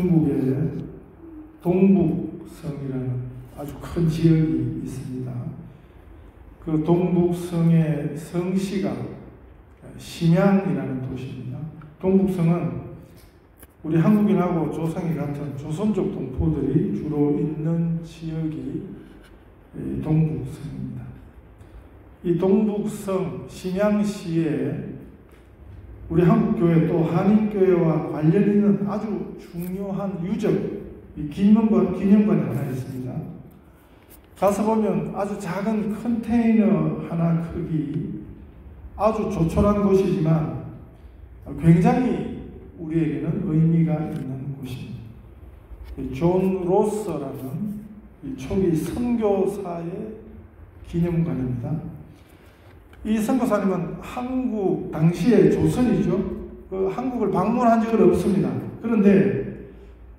중국의 동북성이라는 아주 큰 지역이 있습니다. 그 동북성의 성시가 심양이라는 도시입니다. 동북성은 우리 한국인하고 조상이 같은 조선족 동포들이 주로 있는 지역이 동북성입니다. 이 동북성 심양시에 우리 한국교회 또 한인교회와 관련 있는 아주 중요한 유적, 기념관이 하나 있습니다. 가서 보면 아주 작은 컨테이너 하나 크기, 아주 조촐한 곳이지만 굉장히 우리에게는 의미가 있는 곳입니다. 존 로서라는 초기 선교사의 기념관입니다. 이 선교사님은 한국, 당시의 조선이죠. 한국을 방문한 적은 없습니다. 그런데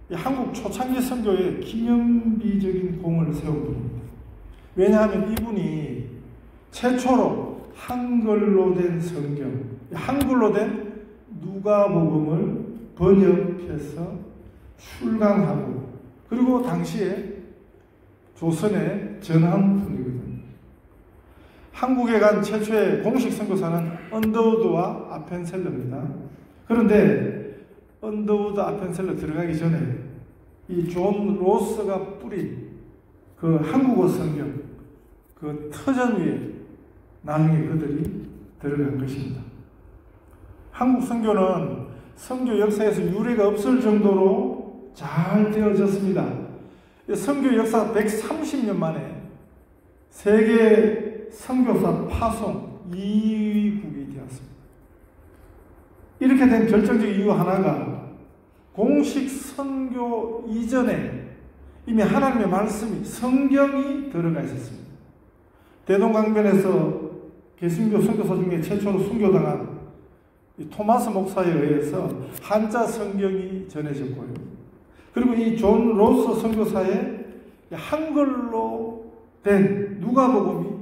한국 초창기 선교에 기념비적인 공을 세운 분입니다. 왜냐하면 이분이 최초로 한글로 된 성경, 한글로 된 누가복음을 번역해서 출간하고, 그리고 당시에 조선에 전한 분이거든요. 한국에 간 최초의 공식 선교사는 언더우드와 아펜셀러입니다. 그런데 언더우드, 아펜셀러 들어가기 전에 이 존 로스가 뿌린 그 한국어 성경, 그 터전 위에 나중에 그들이 들어간 것입니다. 한국 선교는 선교 역사에서 유례가 없을 정도로 잘 되어졌습니다. 선교 역사 130년 만에 세계 선교사 파송 2위국이 되었습니다. 이렇게 된 결정적 이유 하나가 공식 선교 이전에 이미 하나님의 말씀이, 성경이 들어가 있었습니다. 대동강변에서 개신교 선교사 중에 최초로 순교당한 토마스 목사에 의해서 한자 성경이 전해졌고요. 그리고 이 존 로스 선교사의 한글로 된 누가복음이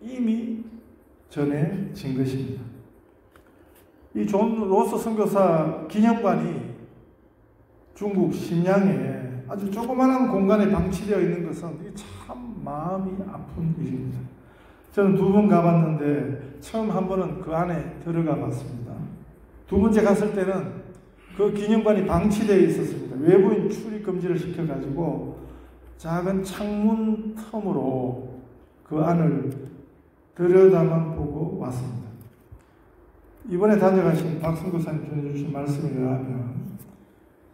이미 전해진 것입니다. 이 존 로스 선교사 기념관이 중국 심양에 아주 조그마한 공간에 방치되어 있는 것은 참 마음이 아픈 일입니다. 저는 2번 가봤는데 처음 한 번은 그 안에 들어가 봤습니다. 2번째 갔을 때는 그 기념관이 방치되어 있었습니다. 외부인 출입 금지를 시켜가지고 작은 창문 틈으로 그 안을 들여다만 보고 왔습니다. 이번에 다녀가신 박 선교사님 전해주신 말씀에 의하면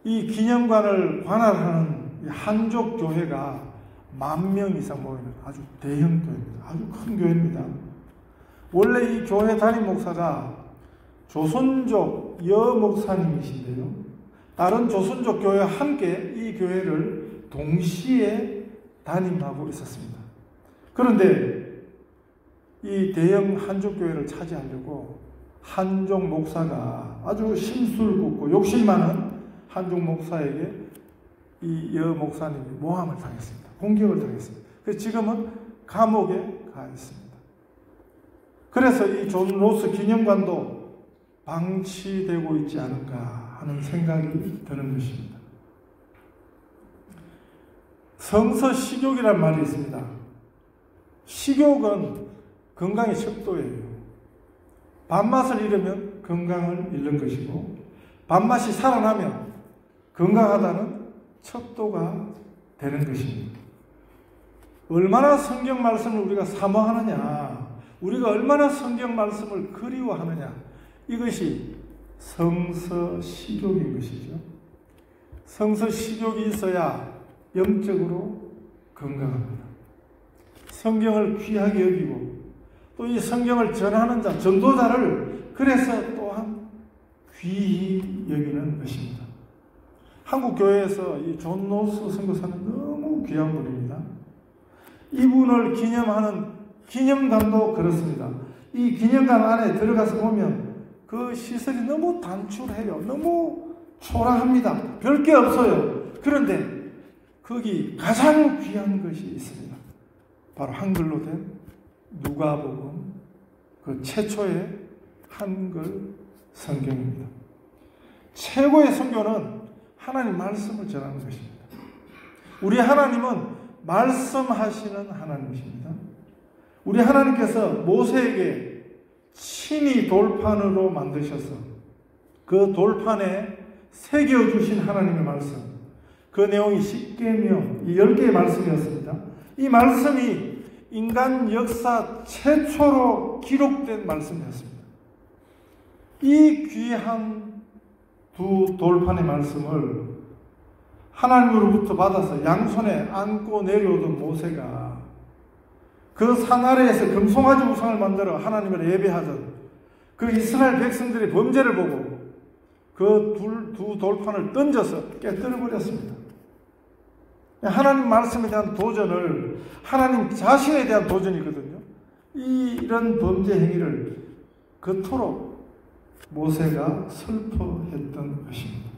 이 기념관을 관할하는 한족 교회가 10,000명 이상 모이는 아주 대형 교회입니다. 아주 큰 교회입니다. 원래 이 교회 담임 목사가 조선족 여 목사님이신데요. 다른 조선족 교회와 함께 이 교회를 동시에 담임하고 있었습니다. 그런데 이 대형 한족 교회를 차지하려고 한족 목사가 아주 심술궂고 욕심 많은 한족 목사에게 이 여 목사님이 모함을 당했습니다. 공격을 당했습니다. 그래서 지금은 감옥에 가 있습니다. 그래서 이 존 로스 기념관도 방치되고 있지 않을까 하는 생각이 드는 것입니다. 성서 식욕이란 말이 있습니다. 식욕은 건강의 척도예요. 밥맛을 잃으면 건강을 잃는 것이고, 밥맛이 살아나면 건강하다는 척도가 되는 것입니다. 얼마나 성경 말씀을 우리가 사모하느냐, 우리가 얼마나 성경 말씀을 그리워하느냐, 이것이 성서식욕인 것이죠. 성서식욕이 있어야 영적으로 건강합니다. 성경을 귀하게 여기고 또 이 성경을 전하는 자, 전도자를 그래서 또한 귀히 여기는 것입니다. 한국 교회에서 이 존 로스 선교사는 너무 귀한 분입니다. 이분을 기념하는 기념관도 그렇습니다. 이 기념관 안에 들어가서 보면 그 시설이 너무 단출해요. 너무 초라합니다. 별게 없어요. 그런데 거기 가장 귀한 것이 있습니다. 바로 한글로 된 누가복음, 그 최초의 한글 성경입니다. 최고의 선교는 하나님 말씀을 전하는 것입니다. 우리 하나님은 말씀하시는 하나님이십니다. 우리 하나님께서 모세에게 친히 돌판으로 만드셔서 그 돌판에 새겨주신 하나님의 말씀, 그 내용이 십계명, 이 10개의 말씀이었습니다. 이 말씀이 인간 역사 최초로 기록된 말씀이었습니다. 이 귀한 두 돌판의 말씀을 하나님으로부터 받아서 양손에 안고 내려오던 모세가 그 산 아래에서 금송아지 우상을 만들어 하나님을 예배하던 그 이스라엘 백성들의 범죄를 보고 그 두 돌판을 던져서 깨뜨려 버렸습니다. 하나님 말씀에 대한 도전을, 하나님 자신에 대한 도전이거든요. 이런 범죄 행위를 그토록 모세가 슬퍼했던 것입니다.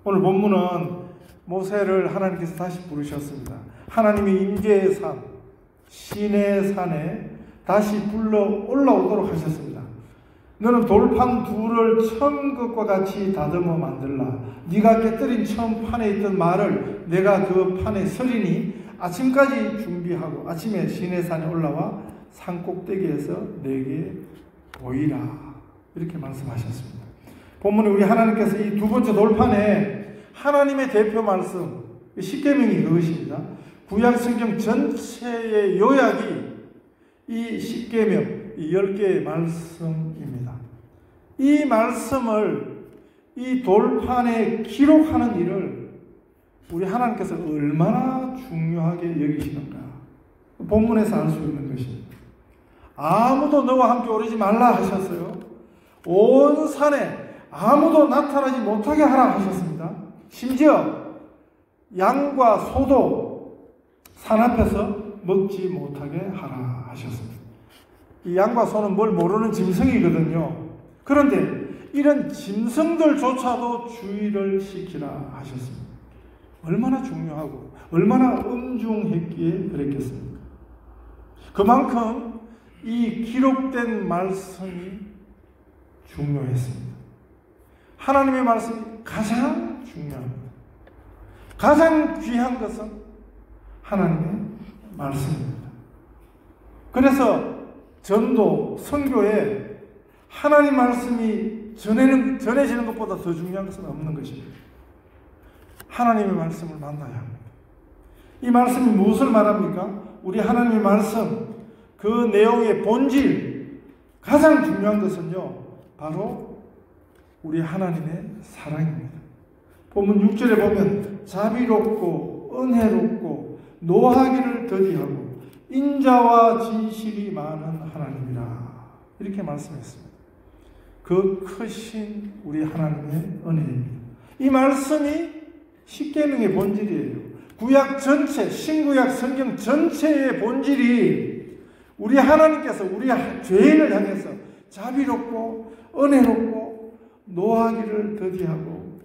오늘 본문은 모세를 하나님께서 다시 부르셨습니다. 하나님이 임재의 산, 시내 산에 다시 불러 올라오도록 하셨습니다. 너는 돌판 둘을 처음 것과 같이 다듬어 만들라. 네가 깨뜨린 처음 판에 있던 말을 내가 그 판에 서리니 아침까지 준비하고 아침에 시내산에 올라와 산 꼭대기에서 내게 보이라. 이렇게 말씀하셨습니다. 본문에 우리 하나님께서 이 두 번째 돌판에 하나님의 대표 말씀, 십계명이 그것입니다. 구약 성경 전체의 요약이 이 십계명, 이 10개의 말씀입니다. 이 말씀을 이 돌판에 기록하는 일을 우리 하나님께서 얼마나 중요하게 여기시는가 본문에서 알 수 있는 것입니다. 아무도 너와 함께 오르지 말라 하셨어요. 온 산에 아무도 나타나지 못하게 하라 하셨습니다. 심지어 양과 소도 산 앞에서 먹지 못하게 하라 하셨습니다. 이 양과 소는 뭘 모르는 짐승이거든요. 그런데 이런 짐승들조차도 주의를 시키라 하셨습니다. 얼마나 중요하고 얼마나 엄중했기에 그랬겠습니까? 그만큼 이 기록된 말씀이 중요했습니다. 하나님의 말씀이 가장 중요합니다. 가장 귀한 것은 하나님의 말씀입니다. 그래서 전도, 선교에 하나님 말씀이 전해지는 것보다 더 중요한 것은 없는 것입니다. 하나님의 말씀을 만나야 합니다. 이 말씀이 무엇을 말합니까? 우리 하나님의 말씀, 그 내용의 본질, 가장 중요한 것은요, 바로 우리 하나님의 사랑입니다. 본문 6절에 보면 자비롭고 은혜롭고 노하기를 더디하고 인자와 진실이 많은 하나님이라 이렇게 말씀했습니다. 그 크신 우리 하나님의 은혜입니다. 이 말씀이 십계명의 본질이에요. 구약 전체, 신구약 성경 전체의 본질이 우리 하나님께서 우리 죄인을 향해서 자비롭고 은혜롭고 노하기를 더디하고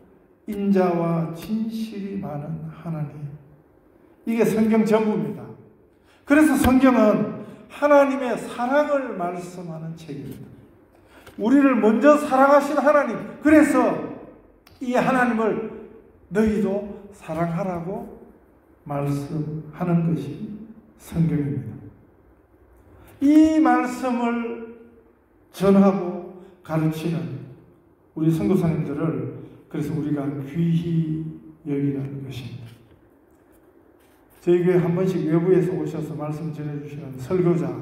인자와 진실이 많은 하나님. 이게 성경 전부입니다. 그래서 성경은 하나님의 사랑을 말씀하는 책입니다. 우리를 먼저 사랑하신 하나님, 그래서 이 하나님을 너희도 사랑하라고 말씀하는 것이 성경입니다. 이 말씀을 전하고 가르치는 우리 선교사님들을 그래서 우리가 귀히 여기는 것입니다. 저희 교회 한 번씩 외부에서 오셔서 말씀 전해주시는 설교자를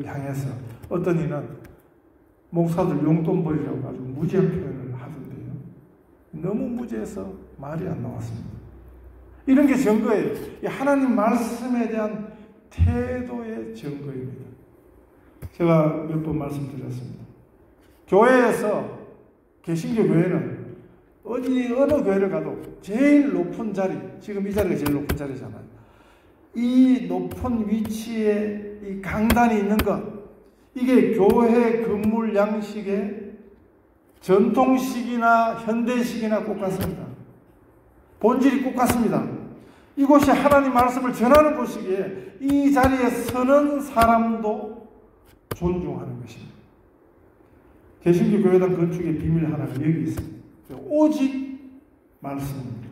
향해서 어떤 이는 목사들 용돈 벌이라고 아주 무지한 표현을 하던데요. 너무 무지해서 말이 안 나왔습니다. 이런 게 증거예요. 이 하나님 말씀에 대한 태도의 증거입니다. 제가 몇 번 말씀드렸습니다. 교회에서, 개신교 교회는 어느 교회를 가도 제일 높은 자리, 지금 이 자리가 제일 높은 자리잖아요. 이 높은 위치에 이 강단이 있는 것, 이게 교회 건물 양식의 전통식이나 현대식이나 똑같습니다. 본질이 똑같습니다. 이곳이 하나님 말씀을 전하는 곳이기에 이 자리에 서는 사람도 존중하는 것입니다. 개신교 교회당 건축의 비밀 하나가 여기 있습니다. 오직 말씀입니다.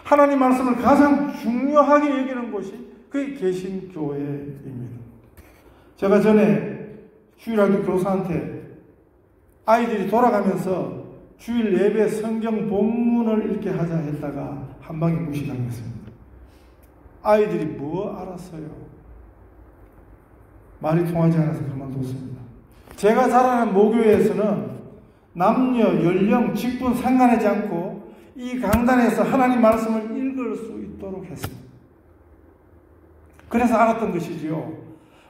하나님 말씀을 가장 중요하게 여기는 곳이 그게 개신교회입니다. 제가 전에 주일학교 교사한테 아이들이 돌아가면서 주일 예배 성경 본문을 읽게 하자 했다가 한 방에 무시당했습니다. 아이들이 뭐 알았어요? 말이 통하지 않아서 그만뒀습니다. 제가 자라는 모교회에서는 남녀, 연령, 직분 상관하지 않고 이 강단에서 하나님 말씀을 읽을 수 있도록 했습니다. 그래서 알았던 것이지요.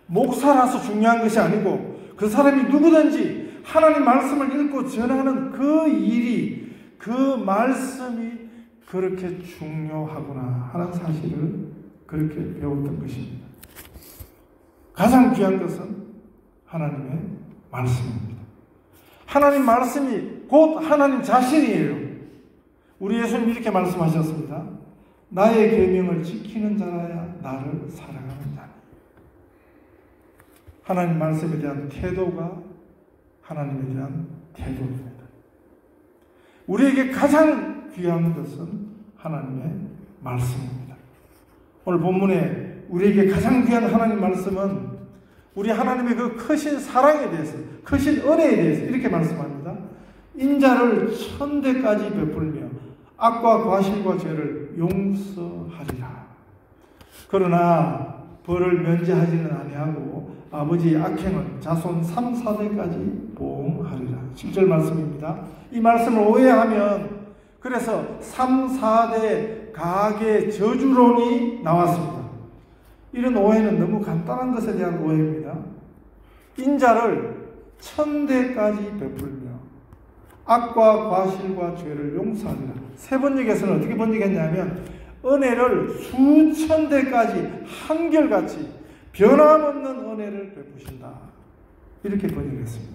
목사라서 중요한 것이 아니고 그 사람이 누구든지 하나님 말씀을 읽고 전하는 그 일이, 그 말씀이 그렇게 중요하구나 하는 사실을 그렇게 배웠던 것입니다. 가장 귀한 것은 하나님의 말씀입니다. 하나님 말씀이 곧 하나님 자신이에요. 우리 예수님 이렇게 말씀하셨습니다. 나의 계명을 지키는 자라야 나를 사랑하는 자니. 하나님 말씀에 대한 태도가 하나님에 대한 태도입니다. 우리에게 가장 귀한 것은 하나님의 말씀입니다. 오늘 본문에 우리에게 가장 귀한 하나님 말씀은 우리 하나님의 그 크신 사랑에 대해서, 크신 은혜에 대해서 이렇게 말씀합니다. 인자를 천대까지 베풀며 악과 과실과 죄를 용서하리라. 그러나 벌을 면제하지는 아니하고 아버지의 악행은 자손 3, 4대까지 보응하리라. 7절 말씀입니다. 이 말씀을 오해하면 그래서 3, 4대 가계 저주론이 나왔습니다. 이런 오해는 너무 간단한 것에 대한 오해입니다. 인자를 천대까지 베풀며 악과 과실과 죄를 용서하리라. 세 번역에서는 어떻게 번역했냐면 은혜를 수천 대까지 한결같이 변함없는 은혜를 베푸신다. 이렇게 번역했습니다.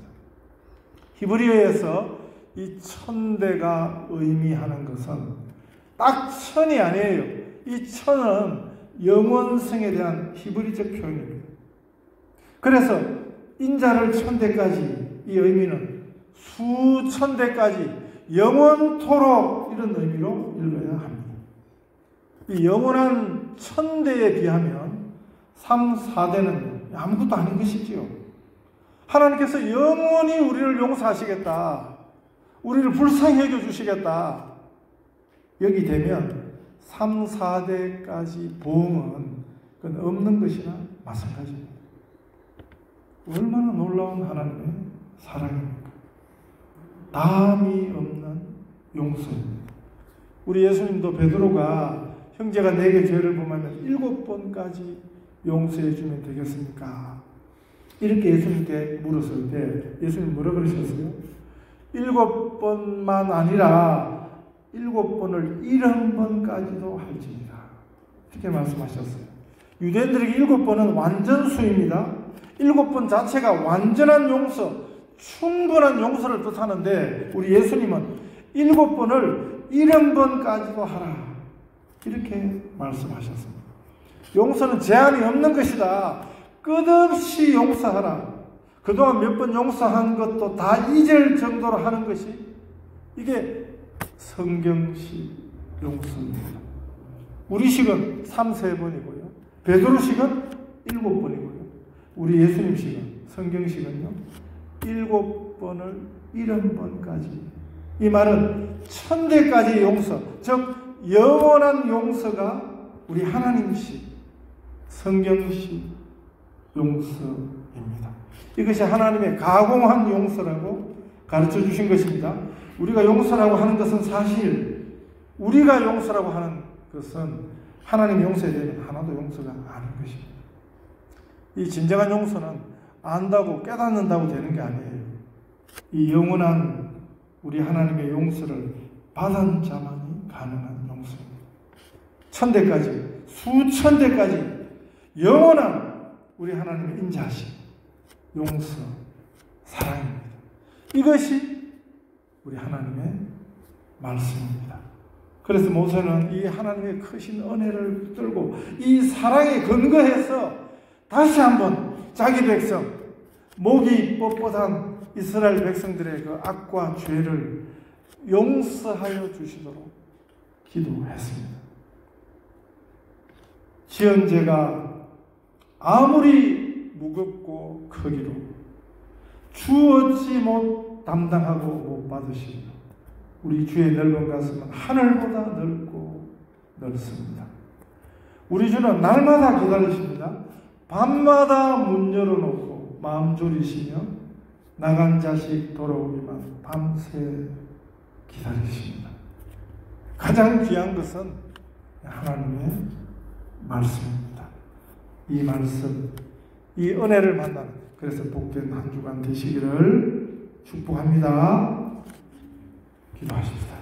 히브리어에서 이 천대가 의미하는 것은 딱 천이 아니에요. 이 천은 영원성에 대한 히브리적 표현입니다. 그래서 인자를 천대까지, 이 의미는 수천대까지 영원토록 이런 의미로 읽어야 합니다. 이 영원한 천대에 비하면 3, 4대는 아무것도 아닌 것이지요. 하나님께서 영원히 우리를 용서하시겠다, 우리를 불쌍히 여겨주시겠다, 여기 되면 3, 4대까지 보응은 그건 없는 것이나 마찬가지입니다. 얼마나 놀라운 하나님의 사랑입니까? 담이 없는 용서입니다. 우리 예수님도 베드로가 형제가 내게 죄를 범하면 7번까지 용서해 주면 되겠습니까? 이렇게 예수님께 물었을 때 예수님 뭐라 그러셨어요? 7번만 아니라 7번을 70번까지도 할지니라. 이렇게 말씀하셨어요. 유대인들에게 7번은 완전수입니다. 7번 자체가 완전한 용서, 충분한 용서를 뜻하는데 우리 예수님은 7번을 70번까지도 하라. 이렇게 말씀하셨습니다. 용서는 제한이 없는 것이다. 끝없이 용서하라. 그동안 몇 번 용서한 것도 다 잊을 정도로 하는 것이 이게 성경식 용서입니다. 우리식은 3, 3번이고요. 베드로식은 7번이고요. 우리 예수님식은, 성경식은요 7번을 70번까지. 이 말은 천대까지 용서, 즉 영원한 용서가 우리 하나님식, 성경식 용서입니다. 이것이 하나님의 가공한 용서라고 가르쳐 주신 것입니다. 우리가 용서라고 하는 것은 사실 우리가 용서라고 하는 것은 하나님의 용서에 대해 하나도 용서가 아닌 것입니다. 이 진정한 용서는 안다고 깨닫는다고 되는 게 아니에요. 이 영원한 우리 하나님의 용서를 받은 자만이 가능한 용서입니다. 천대까지, 수천대까지 영원한 우리 하나님의 인자하심, 용서, 사랑입니다. 이것이 우리 하나님의 말씀입니다. 그래서 모세는 이 하나님의 크신 은혜를 붙들고 이 사랑에 근거해서 다시 한번 자기 백성, 목이 뻣뻣한 이스라엘 백성들의 그 악과 죄를 용서하여 주시도록 기도했습니다. 지은 죄가 아무리 무겁고 크기로 주 어찌 못 담당하고 못 받으시며 우리 주의 넓은 가슴은 하늘보다 넓고 넓습니다. 우리 주는 날마다 기다리십니다. 밤마다 문 열어놓고 마음 졸이시며 나간 자식 돌아오기만 밤새 기다리십니다. 가장 귀한 것은 하나님의 말씀입니다. 이 말씀, 이 은혜를 만나는, 그래서 복된 한 주간 되시기를 축복합니다. 기도하십시다.